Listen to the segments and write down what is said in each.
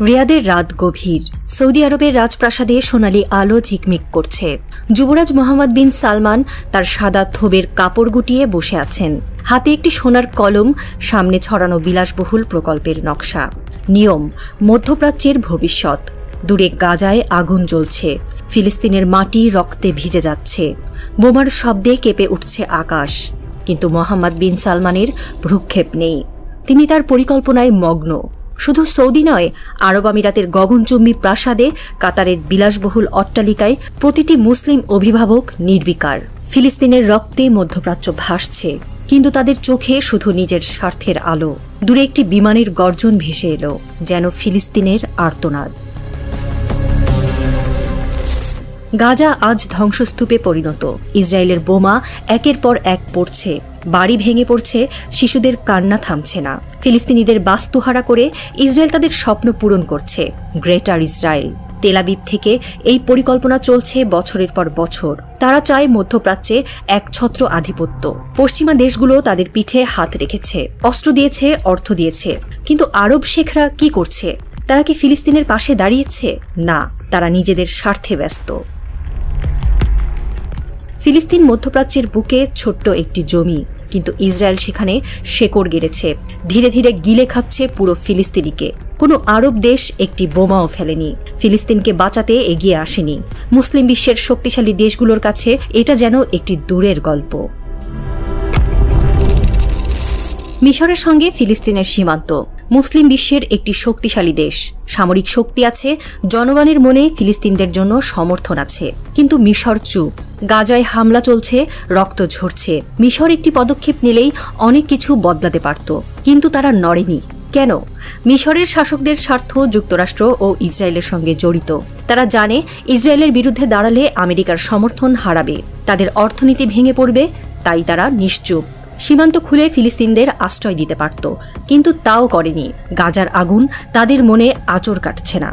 রিয়াদের রাত গভীর। সৌদি আরবের রাজপ্রাসাদে সোনালী আলো ঝিকমিক করছে। যুবরাজ মোহাম্মদ বিন সালমান তার সাদা থোবের কাপড় গুটিয়ে বসে আছেন। হাতে একটি সোনার কলম, সামনে ছড়ানো বিলাসবহুল প্রকল্পের নকশা। নিয়ম, মধ্যপ্রাচ্যের ভবিষ্যৎ। দূরে গাজায় আগুন জ্বলছে, ফিলিস্তিনের মাটি রক্তে ভিজে যাচ্ছে, বোমার শব্দে কেঁপে উঠছে আকাশ। কিন্তু মোহাম্মদ বিন সালমানের ভ্রুক্ষেপ নেই। তিনি তার পরিকল্পনায় মগ্ন। শুধু সৌদি নয়, আরব আমিরাতের গগনচুম্বী প্রাসাদে, কাতারের বিলাসবহুল অট্টালিকায় প্রতিটি মুসলিম অভিভাবক নির্বিকার। ফিলিস্তিনের রক্তে মধ্যপ্রাচ্য ভাসছে, কিন্তু তাদের চোখে শুধু নিজের স্বার্থের আলো। দূরে একটি বিমানের গর্জন ভেসে এলো, যেন ফিলিস্তিনের আর্তনাদ। গাজা আজ ধ্বংসস্তূপে পরিণত। ইসরায়েলের বোমা একের পর এক পড়ছে, বাড়ি ভেঙে পড়ছে, শিশুদের কান্না থামছে না। ফিলিস্তিনিদের বাস্তুহারা করে ইসরায়েল তাদের স্বপ্ন পূরণ করছে, গ্রেটার ইসরায়েল। তেল আবিব থেকে এই পরিকল্পনা চলছে বছরের পর বছর। তারা চায় মধ্যপ্রাচ্যে একছত্র আধিপত্য। পশ্চিমা দেশগুলো তাদের পিঠে হাত রেখেছে, অস্ত্র দিয়েছে, অর্থ দিয়েছে। কিন্তু আরব শেখরা কি করছে? তারা কি ফিলিস্তিনের পাশে দাঁড়িয়েছে? না, তারা নিজেদের স্বার্থে ব্যস্ত। ফিলিস্তিন মধ্যপ্রাচ্যের বুকে ছোট্ট একটি জমি, কিন্তু ইসরায়েল সেখানে শেকড় গেড়েছে, ধীরে ধীরে গিলে খাচ্ছে পুরো ফিলিস্তিনিকে। কোনো আরব দেশ একটি বোমাও ফেলেনি, ফিলিস্তিনকে বাঁচাতে এগিয়ে আসেনি। মুসলিম বিশ্বের শক্তিশালী দেশগুলোর কাছে এটা যেন একটি দূরের গল্প। মিশরের সঙ্গে ফিলিস্তিনের সীমান্ত। মুসলিম বিশ্বের একটি শক্তিশালী দেশ, সামরিক শক্তি আছে, জনগণের মনে ফিলিস্তিনদের জন্য সমর্থন আছে। কিন্তু মিশর চুপ। গাজায় হামলা চলছে, রক্ত ঝরছে। মিশর একটি পদক্ষেপ নিলেই অনেক কিছু বদলাতে পারত, কিন্তু তারা নড়েনি। কেন? মিশরের শাসকদের স্বার্থ যুক্তরাষ্ট্র ও ইসরায়েলের সঙ্গে জড়িত। তারা জানে ইসরায়েলের বিরুদ্ধে দাঁড়ালে আমেরিকার সমর্থন হারাবে, তাদের অর্থনীতি ভেঙে পড়বে। তাই তারা নিশ্চুপ। সীমান্ত খুলে ফিলিস্তিনদের আশ্রয় দিতে পারত, কিন্তু তাও করেনি। গাজার আগুন তাদের মনে আঁচড় কাটছে না।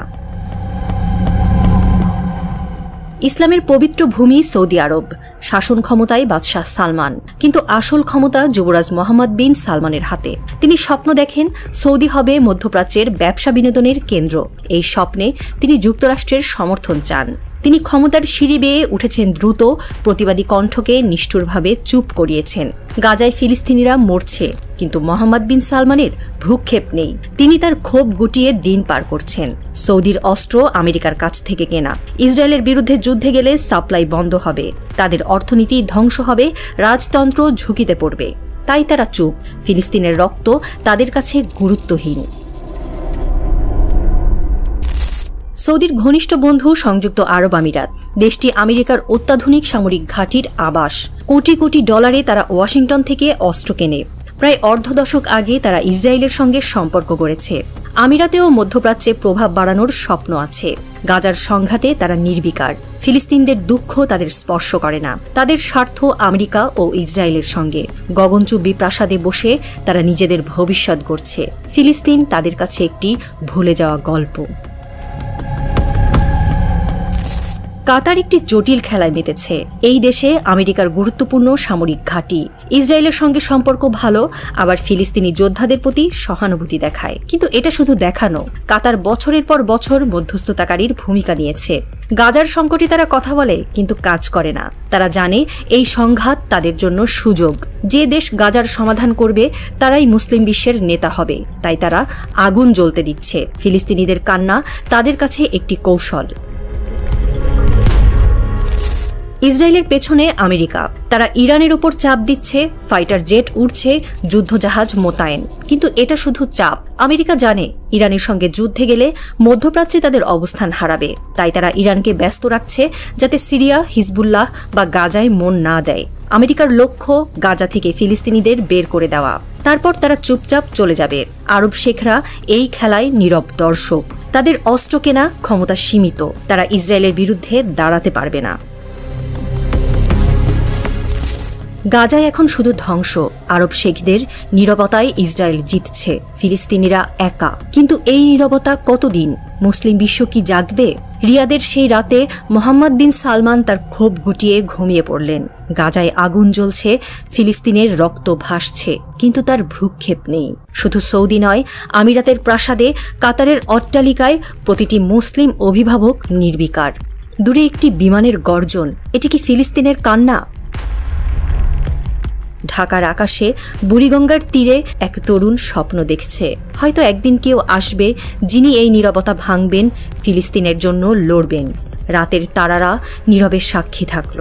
ইসলামের পবিত্র ভূমি সৌদি আরব, শাসন ক্ষমতায় বাদশাহ সালমান, কিন্তু আসল ক্ষমতা যুবরাজ মোহাম্মদ বিন সালমানের হাতে। তিনি স্বপ্ন দেখেন সৌদি হবে মধ্যপ্রাচ্যের ব্যবসা বিনোদনের কেন্দ্র। এই স্বপ্নে তিনি যুক্তরাষ্ট্রের সমর্থন চান। তিনি ক্ষমতার সিঁড়ি বেয়ে উঠেছেন দ্রুত, প্রতিবাদী কণ্ঠকে নিষ্ঠুরভাবে চুপ করিয়েছেন। গাজায় ফিলিস্তিনিরা মরছে, কিন্তু মোহাম্মদ বিন সালমানের ভ্রুক্ষেপ নেই। তিনি তার ক্ষোভ গুটিয়ে দিন পার করছেন। সৌদির অস্ত্র আমেরিকার কাছ থেকে কেনা। ইসরায়েলের বিরুদ্ধে যুদ্ধে গেলে সাপ্লাই বন্ধ হবে, তাদের অর্থনীতি ধ্বংস হবে, রাজতন্ত্র ঝুঁকিতে পড়বে। তাই তারা চুপ। ফিলিস্তিনের রক্ত তাদের কাছে গুরুত্বহীন। সৌদির ঘনিষ্ঠ বন্ধু সংযুক্ত আরব আমিরাত। দেশটি আমেরিকার অত্যাধুনিক সামরিক ঘাঁটির আবাস। কোটি কোটি ডলারে তারা ওয়াশিংটন থেকে অস্ত্র কেনে। প্রায় অর্ধ দশক আগে তারা ইসরায়েলের সঙ্গে সম্পর্ক গড়েছে। আমিরাতেও মধ্যপ্রাচ্যে প্রভাব বাড়ানোর স্বপ্ন আছে। গাজার সংঘাতে তারা নির্বিকার। ফিলিস্তিনদের দুঃখ তাদের স্পর্শ করে না। তাদের স্বার্থ আমেরিকা ও ইসরায়েলের সঙ্গে। গগনচুম্বী প্রাসাদে বসে তারা নিজেদের ভবিষ্যৎ গড়ছে। ফিলিস্তিন তাদের কাছে একটি ভুলে যাওয়া গল্প। কাতার একটি জটিল খেলায় মেতেছে। এই দেশে আমেরিকার গুরুত্বপূর্ণ সামরিক ঘাঁটি। ইসরায়েলের সঙ্গে সম্পর্ক ভালো, আবার ফিলিস্তিনি যোদ্ধাদের প্রতি সহানুভূতি দেখায়। কিন্তু এটা শুধু দেখানো। কাতার বছরের পর বছর মধ্যস্থতাকারীর ভূমিকা নিয়েছে। গাজার সংকটে তারা কথা বলে, কিন্তু কাজ করে না। তারা জানে এই সংঘাত তাদের জন্য সুযোগ। যে দেশ গাজার সমাধান করবে তারাই মুসলিম বিশ্বের নেতা হবে। তাই তারা আগুন জ্বলতে দিচ্ছে। ফিলিস্তিনিদের কান্না তাদের কাছে একটি কৌশল। ইসরায়েলের পেছনে আমেরিকা। তারা ইরানের উপর চাপ দিচ্ছে, ফাইটার জেট উড়ছে, যুদ্ধজাহাজ মোতায়েন। কিন্তু এটা শুধু চাপ। আমেরিকা জানে ইরানের সঙ্গে যুদ্ধে গেলে মধ্যপ্রাচ্যে তাদের অবস্থান হারাবে। তাই তারা ইরানকে ব্যস্ত রাখছে, যাতে সিরিয়া, হিজবুল্লাহ বা গাজায় মন না দেয়। আমেরিকার লক্ষ্য গাজা থেকে ফিলিস্তিনিদের বের করে দেওয়া। তারপর তারা চুপচাপ চলে যাবে। আরব শেখরা এই খেলায় নীরব দর্শক। তাদের অস্ত্র কেনা ক্ষমতা সীমিত। তারা ইসরায়েলের বিরুদ্ধে দাঁড়াতে পারবে না। গাজায় এখন শুধু ধ্বংস। আরব শেখদের নীরবতায় ইসরায়েল জিতছে, ফিলিস্তিনিরা একা। কিন্তু এই নীরবতা কতদিন? মুসলিম বিশ্ব কি জাগবে? রিয়াদের সেই রাতে মোহাম্মদ বিন সালমান তার ক্ষোভ গুটিয়ে ঘুমিয়ে পড়লেন। গাজায় আগুন জ্বলছে, ফিলিস্তিনের রক্ত ভাসছে, কিন্তু তার ভ্রুক্ষেপ নেই। শুধু সৌদি নয়, আমিরাতের প্রাসাদে, কাতারের অট্টালিকায় প্রতিটি মুসলিম অভিভাবক নির্বিকার। দূরে একটি বিমানের গর্জন, এটি কি ফিলিস্তিনের কান্না? ঢাকার আকাশে বুড়িগঙ্গার তীরে এক তরুণ স্বপ্ন দেখছে, হয়তো একদিন কেউ আসবে যিনি এই নীরবতা ভাঙবেন, ফিলিস্তিনের জন্য লড়বেন। রাতের তারারা নীরবে সাক্ষী থাকল।